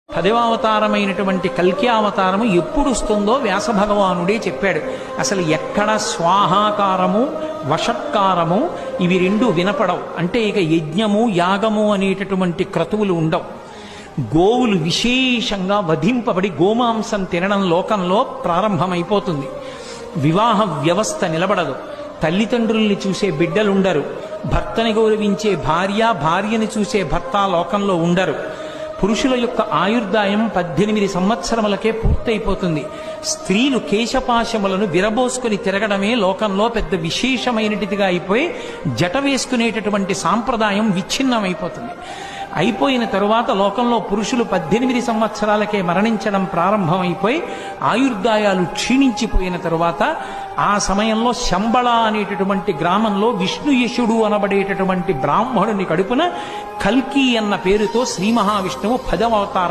10వ అవతారమైనటువంటి కల్కి అవతారము ఎప్పుడు వస్తుందో వ్యాస భగవానుడే చెప్పాడు. అసలు ఎక్కడ స్వాహాకారము వషత్కారము ఇవి రెండు వినపడవు. అంటే ఇక యజ్ఞము యాగము అనేటటువంటి క్రతువులు ఉండవు. గోవులు విశేషంగా వధింపబడి గోమాంసం తినడం లోకంలో ప్రారంభమైపోతుంది. వివాహ వ్యవస్థ నిలబడదు. తల్లిదండ్రుల్ని చూసే బిడ్డలుండరు. భర్తని గౌరవించే భార్యని చూసే భర్త లోకంలో ఉండరు. పురుషుల యొక్క ఆయుర్దాయం 18 సంవత్సరములకే పూర్తయిపోతుంది. స్త్రీలు కేశపాశములను విరబోసుకుని తిరగడమే లోకంలో పెద్ద విశేషమైనటిదిగా అయిపోయి జట వేసుకునేటటువంటి సాంప్రదాయం విచ్ఛిన్నమైపోతుంది. అయిపోయిన తరువాత లోకంలో పురుషులు 18 సంవత్సరాలకే మరణించడం ప్రారంభమైపోయి ఆయుర్దాయాలు క్షీణించిపోయిన తరువాత ఆ సమయంలో శంబళ అనేటటువంటి గ్రామంలో విష్ణుయశుడు అనబడేటటువంటి బ్రాహ్మణుని కడుపున కల్కి అన్న పేరుతో శ్రీ మహావిష్ణువు 10వ అవతారం